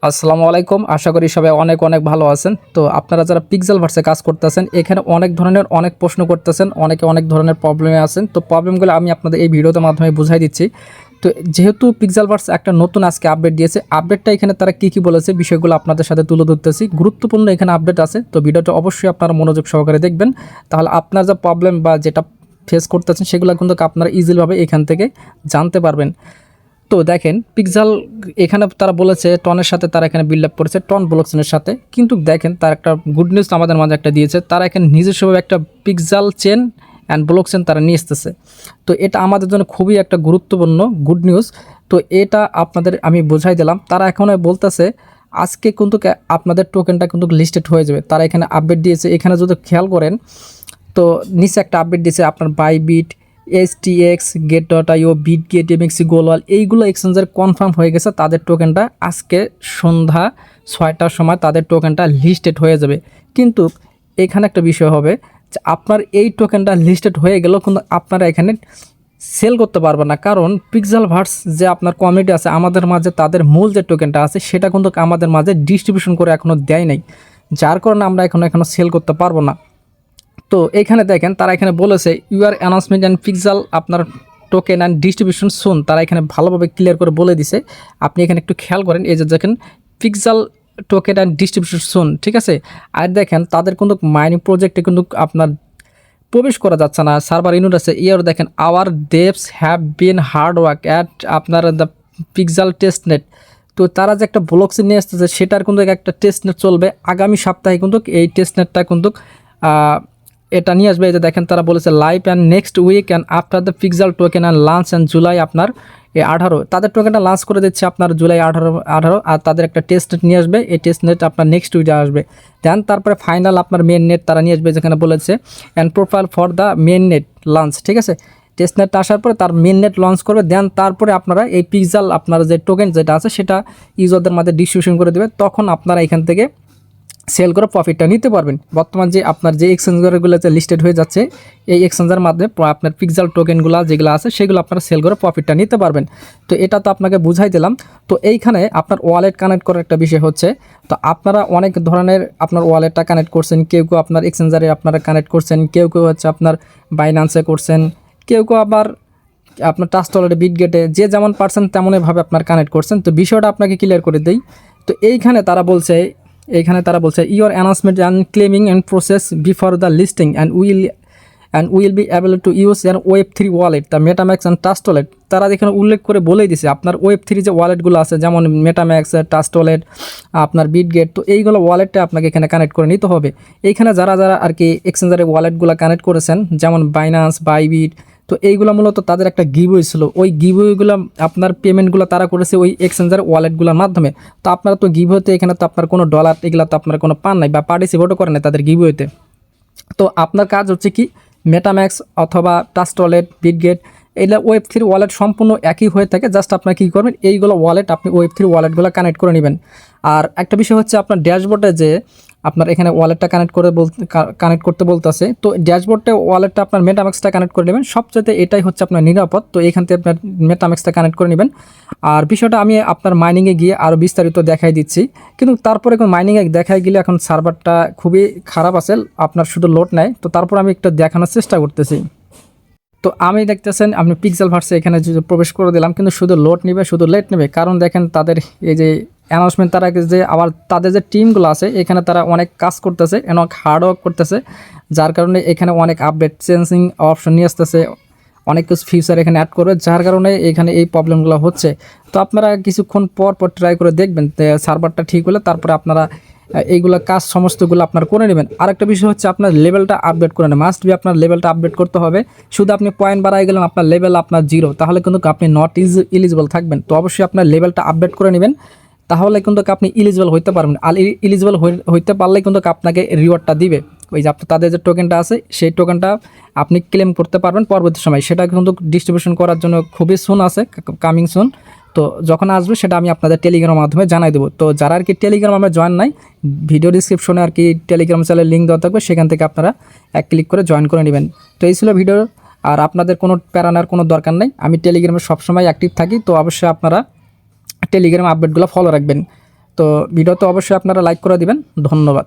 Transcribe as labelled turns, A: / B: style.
A: আসসালামু আলাইকুম। আশা করি সবাই অনেক অনেক ভালো আছেন। তো আপনারা যারা পিক্সেলভার্সে কাজ করতেছেন, এখানে অনেক ধরনের অনেক প্রশ্ন করতেছেন, অনেকে অনেক ধরনের প্রবলেমে আছেন। তো প্রবলেমগুলো আমি আপনাদের এই ভিডিওর মাধ্যমে বুঝাই দিচ্ছি। তো যেহেতু পিক্সেলভার্স একটা নতুন আজকে আপডেট দিয়েছে, আপডেটটা এখানে তারা কী বলেছে বিষয়গুলো আপনাদের সাথে তুলে ধরতেছি। গুরুত্বপূর্ণ এখানে আপডেট আছে। তো ভিডিওটা অবশ্যই আপনারা মনোযোগ সহকারে দেখবেন। তাহলে আপনার যা প্রবলেম বা যেটা ফেস করতেছেন সেগুলো কিন্তু আপনারা ইজিলিভাবে এখান থেকে জানতে পারবেন। তো দেখেন পিক্সেল এখানে তারা বলেছে টনের সাথে তারা এখানে বিল্ড আপ করেছে টন ব্লকচেনের সাথে, কিন্তু দেখেন তার একটা গুড নিউজ আমাদের মাঝে একটা দিয়েছে, তারা এখানে নিজস্বভাবে একটা পিক্সেল চেন অ্যান্ড ব্লকচেন তারা নিয়ে এসতেছে। তো এটা আমাদের জন্য খুবই একটা গুরুত্বপূর্ণ গুড নিউজ। তো এটা আপনাদের আমি বোঝাই দিলাম। তারা এখন বলতেছে আজকে কিন্তু আপনাদের টোকেনটা কিন্তু লিস্টেড হয়ে যাবে। তারা এখানে আপডেট দিয়েছে। এখানে যদি খেয়াল করেন তো নিচে একটা আপডেট দিয়েছে আপনার বাইবিট, এসটিএক্স, গেট.io, বিটগেট, এমএক্সি, গোলওয়াল, এইগুলো এক্সচেঞ্জের কনফার্ম হয়ে গেছে তাদের টোকেনটা আজকে সন্ধ্যা 6টার সময় তাদের টোকেনটা লিস্টেড হয়ে যাবে। কিন্তু এখানে একটা বিষয় হবে যে আপনার এই টোকেনটা লিস্টেড হয়ে গেলেও কিন্তু আপনারা এখানে সেল করতে পারবেন না, কারণ পিক্সেলভার্স যে আপনার কমিউনিটি আছে আমাদের মাঝে তাদের মূল যে টোকেনটা আছে সেটা কিন্তু আমাদের মাঝে ডিস্ট্রিবিউশন করে এখনও দেয় নাই, যার কারণে আমরা এখনও সেল করতে পারবো না। তো এখানে দেখেন তারা এখানে বলেছে ইউআর অ্যানাউন্সমেন্ট অ্যান্ড পিক্সেল আপনার টোকেন অ্যান্ড ডিস্ট্রিবিউশন সুন, তারা এখানে ভালোভাবে ক্লিয়ার করে বলে দিছে। আপনি এখানে একটু খেয়াল করেন, এই যে দেখেন পিক্সেল টোকেন অ্যান্ড ডিস্ট্রিবিউশন সুন, ঠিক আছে। আর দেখেন তাদের কিন্তু মাইনিং প্রজেক্টে কিন্তু আপনার প্রবেশ করা যাচ্ছে না, সার্ভার ইউনিট আছে। ইয়ার দেখেন our devs have been hard work at আপনার দ্য পিক্সেল টেস্টনেট। তো তারা যে একটা ব্লকচেন নিয়ে আসতেছে সেটার কিন্তু একটা টেস্টনেট চলবে আগামী সপ্তাহে, কিন্তু এই টেস্টনেটটা কিন্তু এটা নিয়ে আসবে। এই যে দেখেন তারা বলেছে live and next week and after the pixel token and launch and July আপনার 18 তাদের টোকেনটা লঞ্চ করে দিচ্ছে আপনার জুলাই 18 আর তাদের একটা টেস্ট নেট নিয়ে আসবে। এই টেস্ট নেট আপনার নেক্সট উইকে আসবে। দেন তারপরে ফাইনাল আপনার মেন নেট তারা নিয়ে আসবে, যেখানে বলেছে and profile for the men net launch, ঠিক আছে। টেস্ট নেটটা আসার পরে তার মেন নেট লঞ্চ করবে। দেন তারপরে আপনারা এই পিক্সেল আপনার যে টোকেন যেটা আছে সেটা ইউজারদের মাঝে ডিস্ট্রিবিউশন করে দেবে, তখন আপনারা এখান থেকে সেল করে প্রফিটটা নিতে পারবেন। বর্তমান যে আপনার যে এক্সচেঞ্জারগুলোতে লিস্টেড হয়ে যাচ্ছে এই এক্সচেঞ্জার মাধ্যমে আপনার পিক্সেল টোকেনগুলো যেগুলো আছে সেগুলো আপনারা সেল করে প্রফিটটা নিতে পারবেন। তো এটা তো আপনাকে বুঝাই দিলাম। তো এইখানে আপনার ওয়ালেট কানেক্ট করার একটা বিষয় হচ্ছে, তো আপনারা অনেক ধরনের আপনার ওয়ালেটটা কানেক্ট করছেন, কেউ কেউ আপনার এক্সচেঞ্জারে আপনারা কানেক্ট করছেন, কেউ কেউ হচ্ছে আপনার বাইন্যান্সে করছেন, কেউ কেউ আবার আপনার ট্রাস্ট ওয়ালেটে, বিটগেটে, যে যেমন পারছেন তেমনইভাবে আপনার কানেক্ট করছেন। তো বিষয়টা আপনাকে ক্লিয়ার করে দেই। তো এইখানে তারা বলছে your announcement and claiming and process before the listing and will be able to use an Web3 wallet the MetaMask and trust wallet. তারা এখানে উল্লেখ করে বলেই দিছে আপনার Web3 যে ওয়ালেটগুলো আছে যেমন মেটাম্যাক্স, ট্রাস্ট ওয়ালেট, আপনার বিটগেট, তো এইগুলো ওয়ালেটটা আপনাকে এখানে কানেক্ট করে নিতে হবে। এইখানে যারা আর কি এক্সচেঞ্জারের ওয়ালেটগুলো কানেক্ট করেছেন যেমন বাইন্যান্স, বাইবিট, তো এইগুলো মূলত তাদের একটা গিভওয়ে ছিল। ওই গিভওয়েগুলো আপনার পেমেন্টগুলো তারা করেছে ওই এক্সচেঞ্জার ওয়ালেটগুলোর মাধ্যমে। তো আপনারা তো গিভওয়েতে এখানে তো আপনার কোনো ডলার এগুলো তো আপনার কোনো পান নাই বা পার্টিসিপেটও করেন না তাদের গিভওয়েতে। তো আপনার কাজ হচ্ছে কি মেটাম্যাক্স অথবা ট্রাস্ট ওয়ালেট, বিটগেট, এগুলো Web3 ওয়ালেট সম্পূর্ণ একই হয়ে থাকে। জাস্ট আপনার কী করবেন এইগুলো ওয়ালেট আপনি Web3 ওয়ালেটগুলো কানেক্ট করে নেবেন। আর একটা বিষয় হচ্ছে আপনার ড্যাশবোর্ডে যে আপনার এখানে ওয়ালেটটা কানেক্ট করতে বলতেছে, তো ড্যাশবোর্ডে ওয়ালেটটা আপনার মেটাম্যাক্সটা কানেক্ট করে নেবেন। সবচেয়ে এটাই হচ্ছে আপনার নিরাপদ। তো এখান থেকে আপনার মেটাম্যাক্সটা কানেক্ট করে নেবেন। আর বিষয়টা আমি আপনার মাইনিংয়ে গিয়ে আরও বিস্তারিত দেখাই দিচ্ছি, কিন্তু তারপরে এখন মাইনিংয়ে দেখাই গেলে এখন সার্ভারটা খুবই খারাপ আছে, আপনার শুধু লোড নেয়। তো তারপর আমি একটু দেখানোর চেষ্টা করতেছি। তো আমি দেখতেছেন আপনি পিক্সেলভার্সে এখানে যদি প্রবেশ করে দিলাম, কিন্তু শুধু লোড নেবে, শুধু লেট নেবে, কারণ দেখেন তাদের এই যে অ্যানাউন্সমেন্ট, তারা যে আবার তাদের যে টিমগুলো আছে এখানে তারা অনেক কাজ করতেছে, অনেক হার্ডওয়ার্ক করতেছে, যার কারণে এখানে অনেক আপডেট চেঞ্জিং অপশন নিয়ে আসতেছে, অনেক কিছু ফিচার এখানে অ্যাড করবে, যার কারণে এখানে এই প্রবলেমগুলো হচ্ছে। তো আপনারা কিছুক্ষণ পর ট্রাই করে দেখবেন সার্ভারটা ঠিক হলে তারপরে আপনারা এইগুলো কাজ সমস্তগুলো আপনার করে নেবেন। আরেকটা বিষয় হচ্ছে আপনার লেভেলটা আপডেট করে নেন, মাস্ট বি আপনার লেভেলটা আপডেট করতে হবে। শুধু আপনি পয়েন্ট বাড়াই গেলেন আপনার লেভেল আপনার 0, তাহলে কিন্তু আপনি নট এলিজিবল থাকবেন। তো অবশ্যই আপনার লেভেলটা আপডেট করে নেবেন, তাহলে কিন্তু আপনি এলিজিবল হইতে পারবেন। আর এলিজিবল হইতে পারলে কিন্তু আপনাকে রিওয়ার্ডটা দিবে। ওই যে আপনার তাদের যে টোকেনটা আছে সেই টোকেনটা আপনি ক্লেম করতে পারবেন পরবর্তী সময়। সেটা কিন্তু ডিস্ট্রিবিউশন করার জন্য খুবই সুন আছে, কামিং সুন। তো যখন আসবে সেটা আমি আপনাদের টেলিগ্রামের মাধ্যমে জানাই দেবো। তো যারা আর কি টেলিগ্রাম আমরা জয়েন নাই, ভিডিও ডিসক্রিপশনে আর কি টেলিগ্রাম চ্যানেলের লিঙ্ক দেওয়া থাকবে, সেখান থেকে আপনারা এক ক্লিক করে জয়েন করে নেবেন। তো এই ছিল ভিডিও। আর আপনাদের কোনো প্যারানার কোনো দরকার নেই, আমি টেলিগ্রামে সবসময় অ্যাক্টিভ থাকি। তো অবশ্যই আপনারা টেলিগ্রাম আপডেটগুলো ফলো রাখবেন। তো ভিডিওতে অবশ্যই আপনারা লাইক করে দিবেন। ধন্যবাদ।